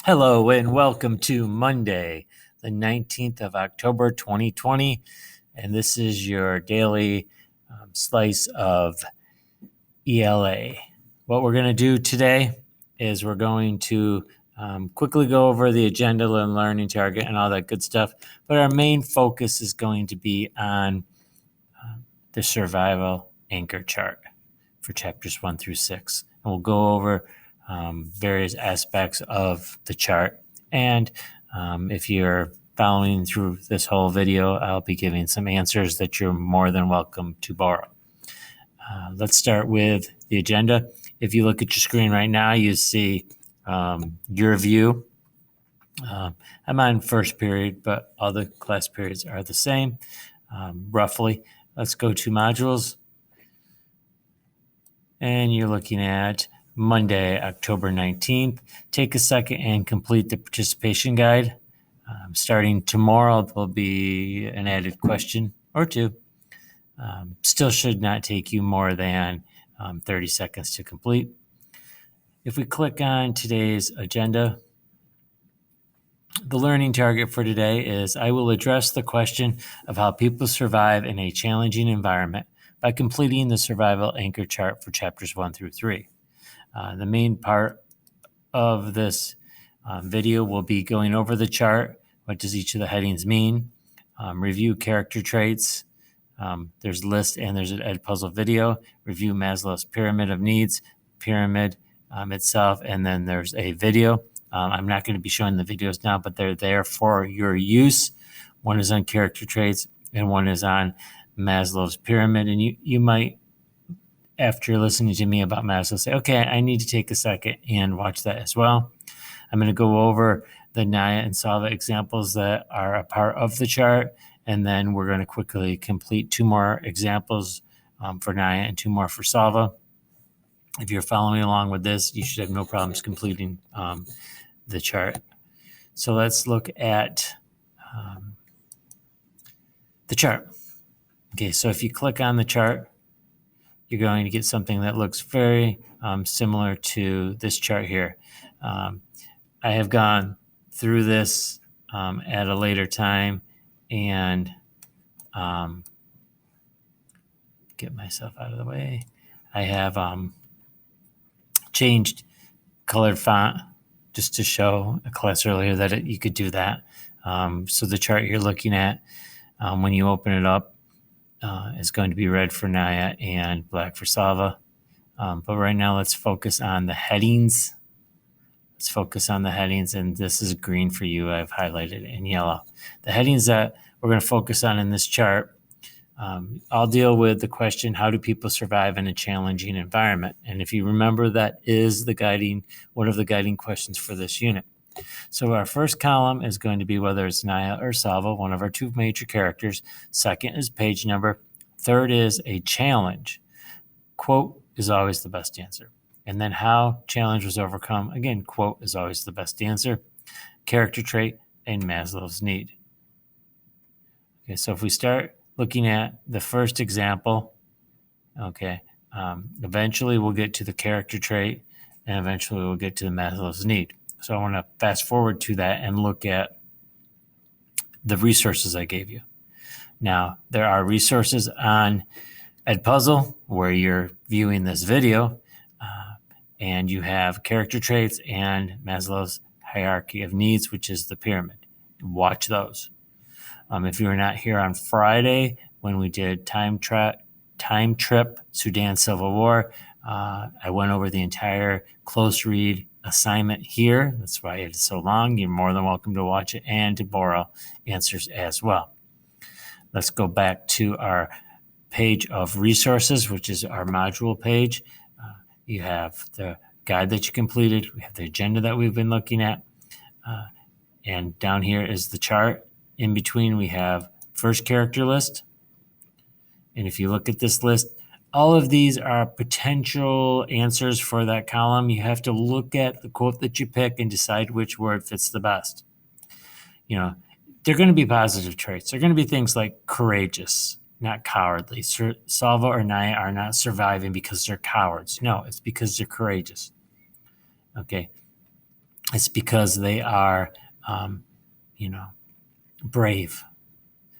Hello and welcome to Monday, the 19th of October, 2020. And this is your daily slice of ELA. What we're going to do today is we're going to quickly go over the agenda and learning target and all that good stuff. But our main focus is going to be on the survival anchor chart for chapters 1 through 6. And we'll go over various aspects of the chart. And if you're following through this whole video, I'll be giving some answers that you're more than welcome to borrow. Let's start with the agenda. If you look at your screen right now, you see your view. I'm on first period, but all the class periods are the same, roughly. Let's go to modules. And you're looking at Monday, October 19th. Take a second and complete the participation guide. Starting tomorrow, there'll be an added question or two. Still should not take you more than 30 seconds to complete. If we click on today's agenda, the learning target for today is I will address the question of how people survive in a challenging environment by completing the survival anchor chart for chapters 1 through 3. The main part of this video will be going over the chart. What does each of the headings mean? Review character traits. There's a list and there's an Edpuzzle video. Review Maslow's pyramid of needs, pyramid itself, and then there's a video. I'm not going to be showing the videos now, but they're there for your use. One is on character traits and one is on Maslow's pyramid. And you might, after listening to me about Maslow, say, okay, I need to take a second and watch that as well. I'm going to go over the Naya and Salva examples that are a part of the chart. And then we're going to quickly complete 2 more examples for Naya and 2 more for Salva. If you're following along with this, you should have no problems completing the chart. So let's look at the chart. Okay, so if you click on the chart, you're going to get something that looks very similar to this chart here. I have gone through this at a later time and get myself out of the way. I have changed colored font just to show a class earlier that you could do that. So the chart you're looking at, when you open it up, is going to be red for Naya and black for Salva. But right now, let's focus on the headings. Let's focus on the headings, and this is green for you. I've highlighted in yellow. The headings that we're going to focus on in this chart, I'll deal with the question, how do people survive in a challenging environment? And if you remember, that is one of the guiding questions for this unit. So our first column is going to be whether it's Naya or Salva, one of our 2 major characters. Second is page number. Third is a challenge. Quote is always the best answer. And then how challenge was overcome. Again, quote is always the best answer. Character trait and Maslow's need. Okay, so if we start looking at the first example, okay, eventually we'll get to the character trait and eventually we'll get to the Maslow's need. So I want to fast forward to that and look at the resources I gave you. Now, there are resources on Edpuzzle where you're viewing this video, and you have character traits and Maslow's hierarchy of needs, which is the pyramid. Watch those. If you were not here on Friday when we did Time Trip, Sudan Civil War, I went over the entire close read assignment here. That's why it's so long. You're more than welcome to watch it and to borrow answers as well. Let's go back to our page of resources, which is our module page. You have the guide that you completed. We have the agenda that we've been looking at. And down here is the chart. In between, we have first character list. And if you look at this list, all of these are potential answers for that column. You have to look at the quote that you pick and decide which word fits the best. They're going to be positive traits. They're going to be things like courageous, not cowardly. Salva or Naya are not surviving because they're cowards. No, it's because they're courageous. Okay. it's because they are, brave.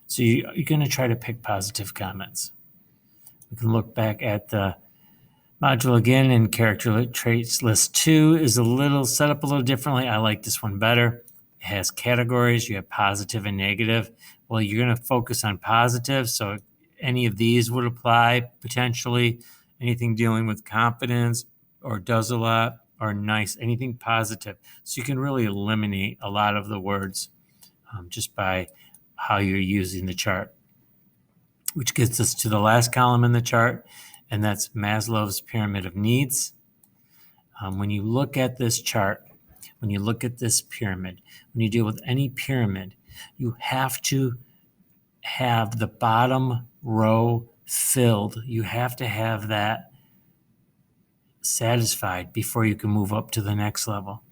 So you're going to try to pick positive comments. We can look back at the module again, and character traits list 2 is a little set up a little differently. I like this one better. It has categories. You have positive and negative. Well, you're going to focus on positive, so any of these would apply potentially. Anything dealing with confidence or does a lot or nice, anything positive. So you can really eliminate a lot of the words just by how you're using the chart, which gets us to the last column in the chart, and that's Maslow's pyramid of needs. When you look at this chart, when you look at this pyramid, when you deal with any pyramid, you have to have the bottom row filled. You have to have that satisfied before you can move up to the next level.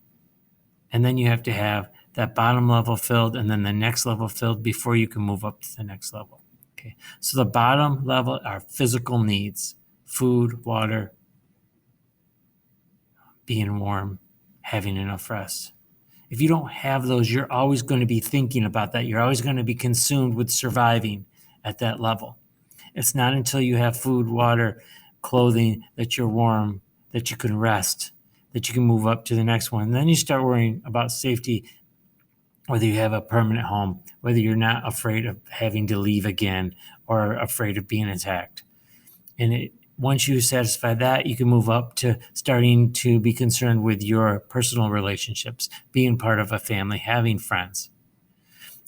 And then you have to have that bottom level filled and then the next level filled before you can move up to the next level. Okay. So the bottom level are physical needs: food, water, being warm, having enough rest. If you don't have those, you're always going to be thinking about that. You're always going to be consumed with surviving at that level. It's not until you have food, water, clothing, that you're warm, that you can rest, that you can move up to the next one. And then you start worrying about safety, whether you have a permanent home, whether you're not afraid of having to leave again or afraid of being attacked. And once you satisfy that, you can move up to starting to be concerned with your personal relationships, being part of a family, having friends.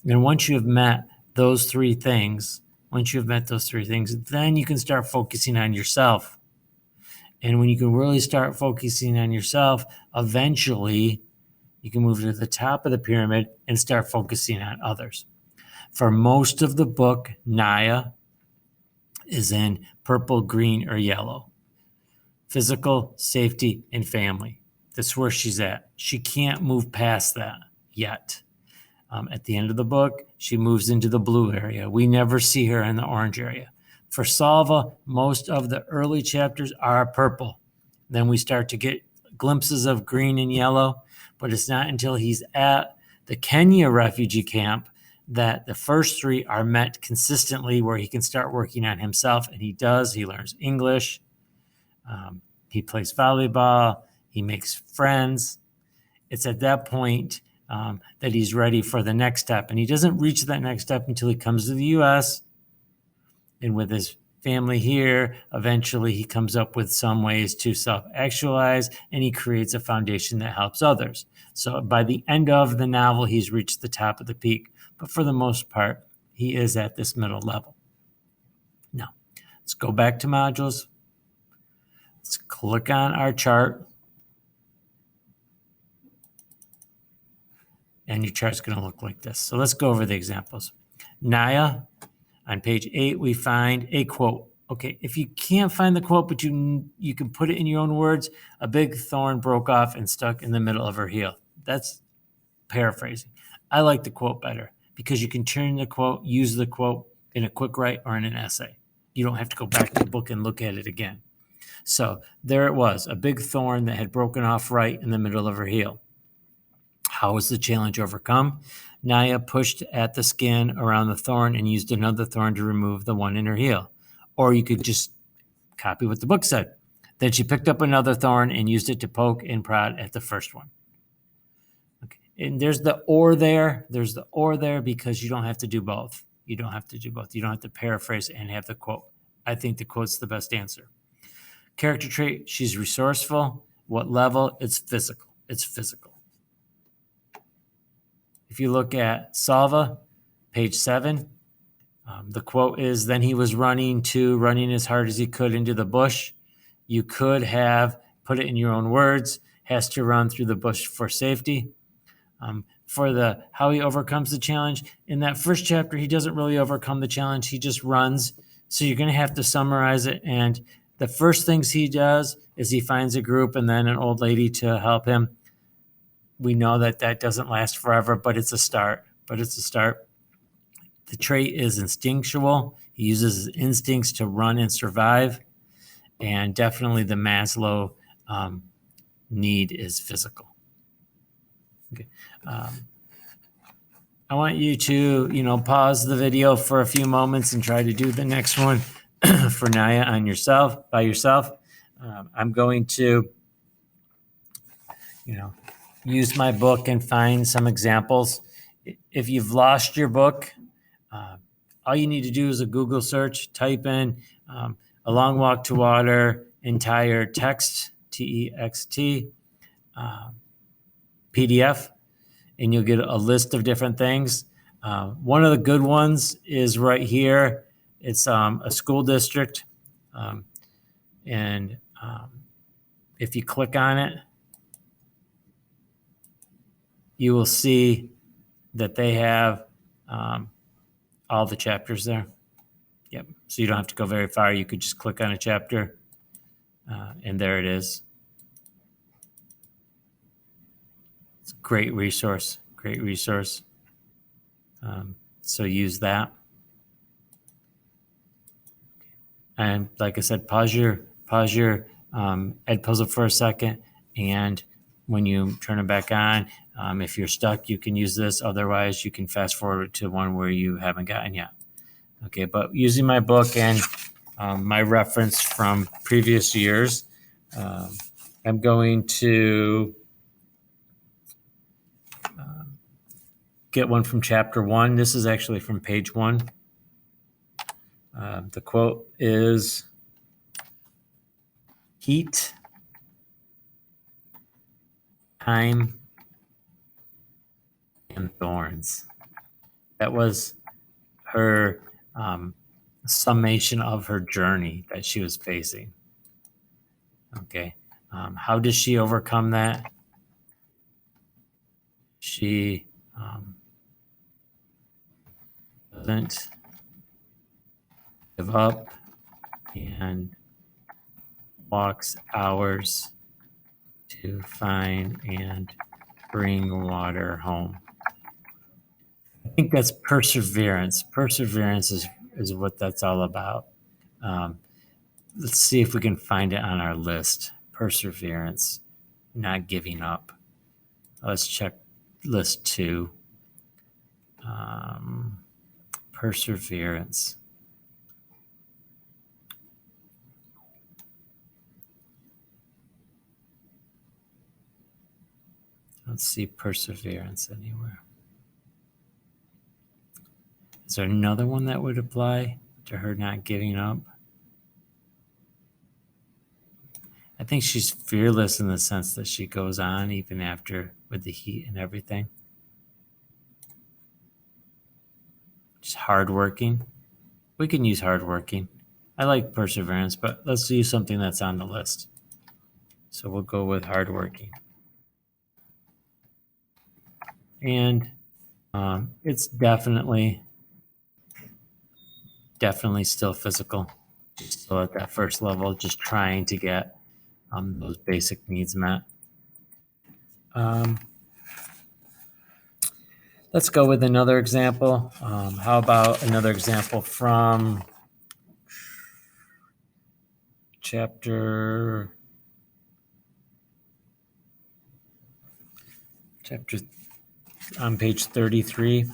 And once you have met those three things, then you can start focusing on yourself. And when you can really start focusing on yourself, eventually you can move to the top of the pyramid and start focusing on others. For most of the book, Naya is in purple, green, or yellow. Physical, safety, and family. That's where she's at. She can't move past that yet. At the end of the book, she moves into the blue area. We never see her in the orange area. For Salva, most of the early chapters are purple. Then we start to get glimpses of green and yellow, but it's not until he's at the Kenya refugee camp that the first three are met consistently, where he can start working on himself, and he does. He learns English. He plays volleyball. He makes friends. It's at that point that he's ready for the next step. And he doesn't reach that next step until he comes to the U.S. And with his family here, eventually he comes up with some ways to self-actualize, and he creates a foundation that helps others. So by the end of the novel, he's reached the top of the peak. But for the most part, he is at this middle level. Now, let's go back to modules. Let's click on our chart. And your chart's going to look like this. So let's go over the examples. Naya, on page 8, we find a quote. Okay, if you can't find the quote, but you can put it in your own words, a big thorn broke off and stuck in the middle of her heel. That's paraphrasing. I like the quote better because you can turn the quote, use the quote in a quick write or in an essay. You don't have to go back to the book and look at it again. So there it was, a big thorn that had broken off right in the middle of her heel. How was the challenge overcome? Naya pushed at the skin around the thorn and used another thorn to remove the one in her heel. Or you could just copy what the book said. Then she picked up another thorn and used it to poke and prod at the first one. Okay. And there's the or there. There's the or there because you don't have to do both. You don't have to do both. You don't have to paraphrase and have the quote. I think the quote's the best answer. Character trait, she's resourceful. What level? It's physical. It's physical. If you look at Salva, page 7, the quote is, then he was running as hard as he could into the bush. You could have put it in your own words, has to run through the bush for safety. For how he overcomes the challenge, in that first chapter, he doesn't really overcome the challenge. He just runs. So you're going to have to summarize it. And the first things he does is he finds a group and then an old lady to help him. We know that doesn't last forever, but it's a start. The trait is instinctual. He uses his instincts to run and survive. And definitely the Maslow need is physical. Okay. I want you to, pause the video for a few moments and try to do the next one for Naya by yourself. I'm going to, use my book and find some examples. If you've lost your book, all you need to do is a Google search, type in A Long Walk to Water, entire text, TEXT, PDF, and you'll get a list of different things. One of the good ones is right here. It's a school district. And if you click on it, you will see that they have all the chapters there. Yep. So you don't have to go very far. You could just click on a chapter, and there it is. It's a great resource. Great resource. So use that. And like I said, pause your Edpuzzle for a second, and when you turn it back on, if you're stuck, you can use this. Otherwise, you can fast forward to one where you haven't gotten yet. Okay, but using my book and my reference from previous years, I'm going to get one from chapter 1. This is actually from page 1. The quote is, "Heat, time, and thorns." That was her summation of her journey that she was facing. Okay. How does she overcome that? She doesn't give up and walks hours to find and bring water home. I think that's perseverance. Perseverance is what that's all about. Let's see if we can find it on our list. Perseverance, not giving up. Let's check list 2. Perseverance. Let's see perseverance anywhere. Is there another one that would apply to her not giving up? I think she's fearless in the sense that she goes on even after with the heat and everything. She's hardworking. We can use hardworking. I like perseverance, but let's use something that's on the list. So we'll go with hardworking. And it's definitely still physical. Still at that first level, just trying to get those basic needs met. Let's go with another example. How about another example from chapter on page 33.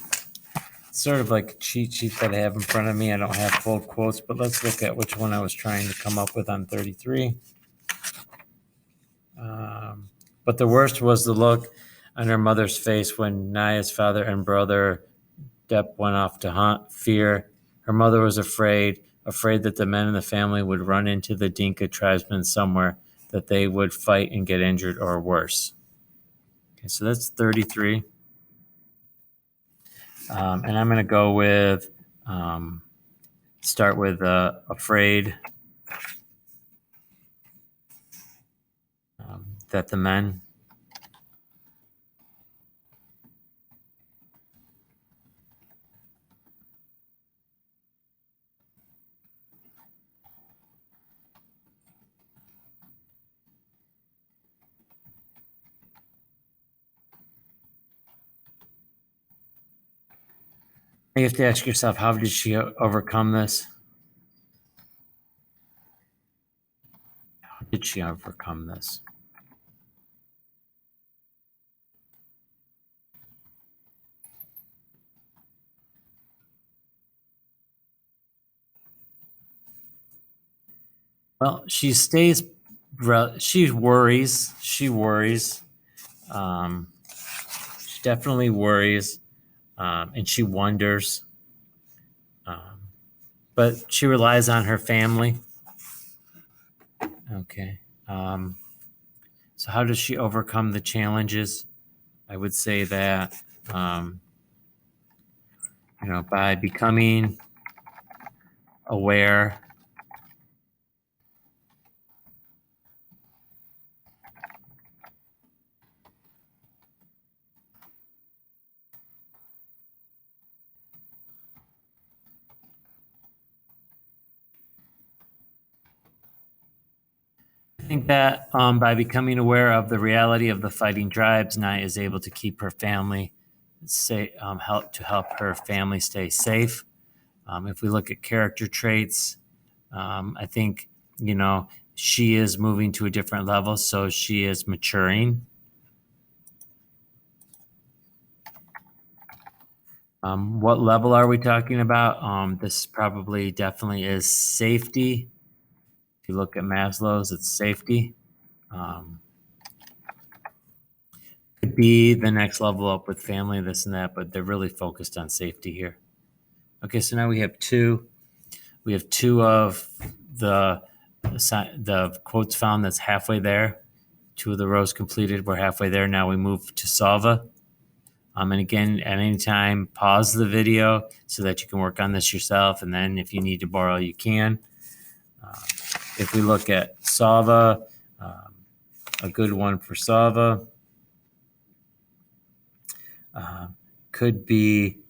It's sort of like a cheat sheet that I have in front of me. I don't have full quotes, but let's look at which one I was trying to come up with on 33. But the worst was the look on her mother's face when Naya's father and brother Depp went off to hunt. Fear. Her mother was afraid that the men in the family would run into the Dinka tribesmen somewhere, that they would fight and get injured or worse. Okay, so that's 33. And I'm going to go with, start with afraid that the men you have to ask yourself, how did she overcome this? How did she overcome this? Well, she worries. Um, she definitely worries, and she wonders. Um, but she relies on her family. Okay. So how does she overcome the challenges? I would say that, um, by becoming aware. I think that, by becoming aware of the reality of the fighting tribes, Naya is able to keep her family help her family stay safe. If we look at character traits, I think, she is moving to a different level, so she is maturing. What level are we talking about? This probably definitely is safety. If you look at Maslow's, it's safety. Um, could be the next level up with family, this and that, but they're really focused on safety here. Okay, so now we have two. We have two of the the quotes found that's halfway there. Two of the rows completed. We're halfway there. Now we move to Salva. And again, at any time, pause the video so that you can work on this yourself. And then if you need to borrow, you can. If we look at Sava, a good one for Sava could be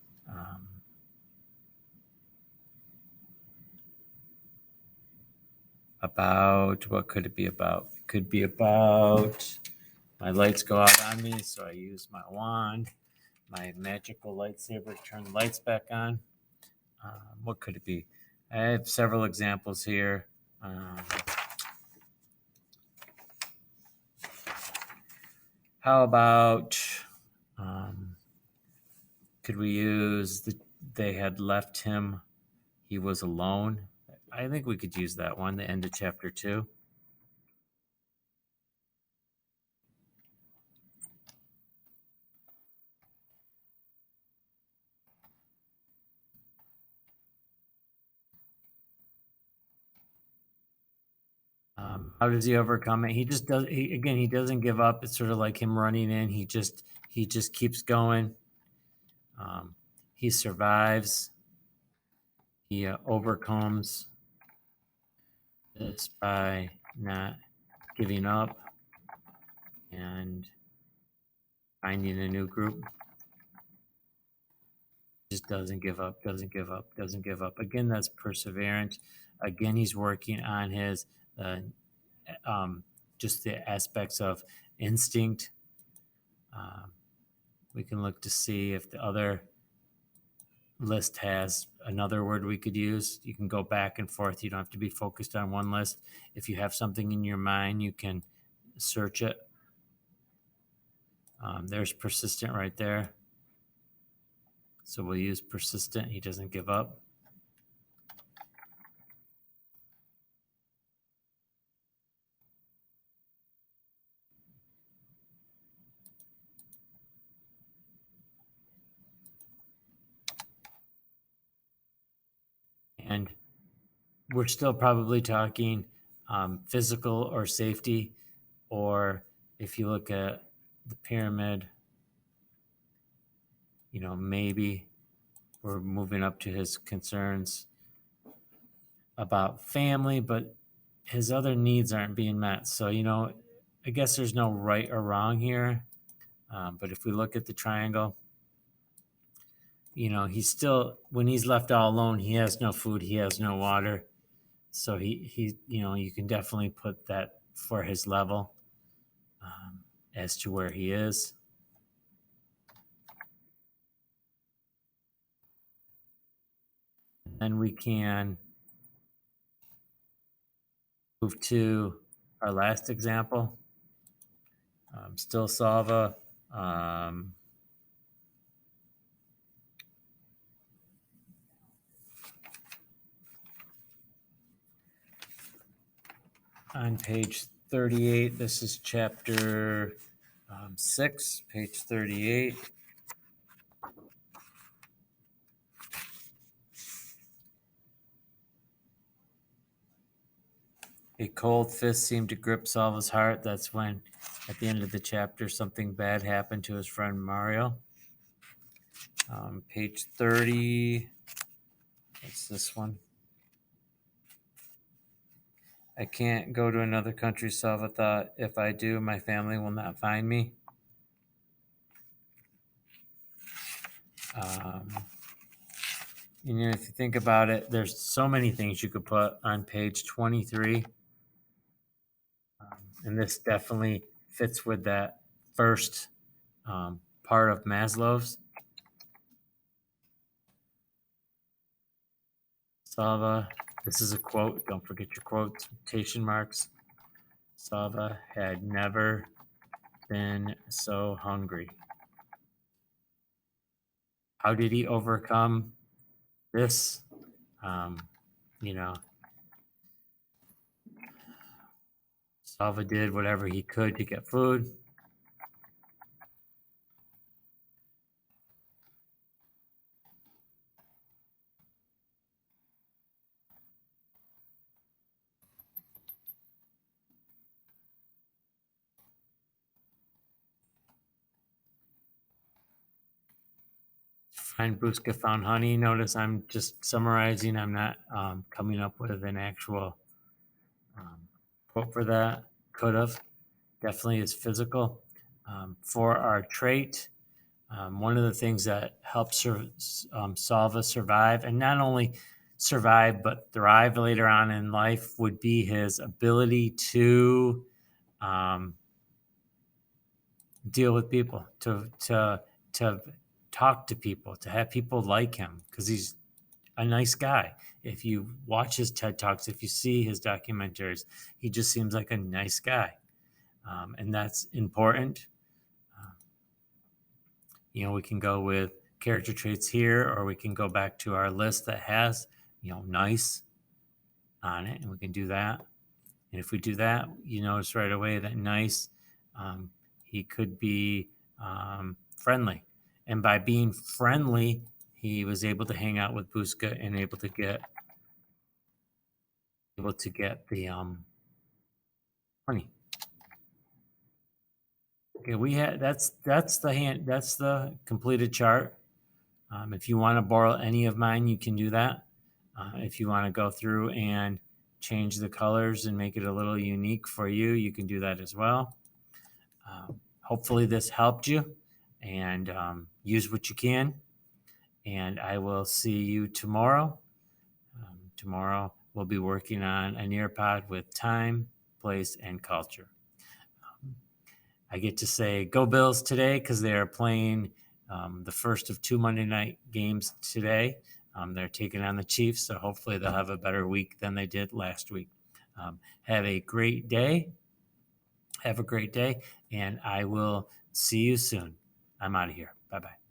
about, what could it be about? It could be about, my lights go out on me, so I use my wand, my magical lightsaber to turn the lights back on. What could it be? I have several examples here. How about, could we use they had left him, he was alone? I think we could use that one, the end of chapter 2. How does he overcome it? He just does. He doesn't give up. It's sort of like him running in. He just keeps going. He survives. He overcomes this by not giving up and finding a new group. Just doesn't give up. Doesn't give up. Doesn't give up. Again, that's perseverance. Again, he's working on his just the aspects of instinct. We can look to see if the other list has another word we could use. You can go back and forth. You don't have to be focused on one list. If you have something in your mind, you can search it. There's persistent right there. So we'll use persistent. He doesn't give up. And we're still probably talking physical or safety, or if you look at the pyramid, maybe we're moving up to his concerns about family, but his other needs aren't being met. So, I guess there's no right or wrong here. But if we look at the triangle, he's still, when he's left all alone, he has no food, he has no water. So he you can definitely put that for his level as to where he is. And we can move to our last example. Still Sava. on page 38. This is chapter 6, page 38. A cold fist seemed to grip Salva's heart. That's when, at the end of the chapter, something bad happened to his friend Mario. Page 30. What's this one? I can't go to another country, Salva thought. If I do, my family will not find me. You know, if you think about it, there's so many things you could put on page 23. And this definitely fits with that first part of Maslow's. Salva, this is a quote. Don't forget your quotation marks. Salva had never been so hungry. How did he overcome this? You know, Salva did whatever he could to get food. Find Buska found honey. Notice I'm just summarizing. I'm not coming up with an actual quote for that. Could have. Definitely is physical. For our trait, one of the things that helps Salva survive, and not only survive but thrive later on in life, would be his ability to deal with people, to talk to people, to have people like him, because he's a nice guy. If you watch his TED Talks, if you see his documentaries, he just seems like a nice guy, and that's important. You know, we can go with character traits here, or we can go back to our list that has, you know, nice on it, and we can do that. And if we do that, you notice right away that nice, he could be friendly. And by being friendly, he was able to hang out with Buska and able to get the honey. Okay, we had that's the completed chart. If you want to borrow any of mine, you can do that. If you want to go through and change the colors and make it a little unique for you, you can do that as well. Hopefully this helped you, and use what you can. And I will see you tomorrow. Tomorrow we'll be working on a Nearpod with time, place, and culture. I get to say go Bills today because they are playing the first of 2 Monday night games today. They're taking on the Chiefs, so hopefully they'll have a better week than they did last week. Have a great day. Have a great day, and I will see you soon. I'm out of here. Bye-bye.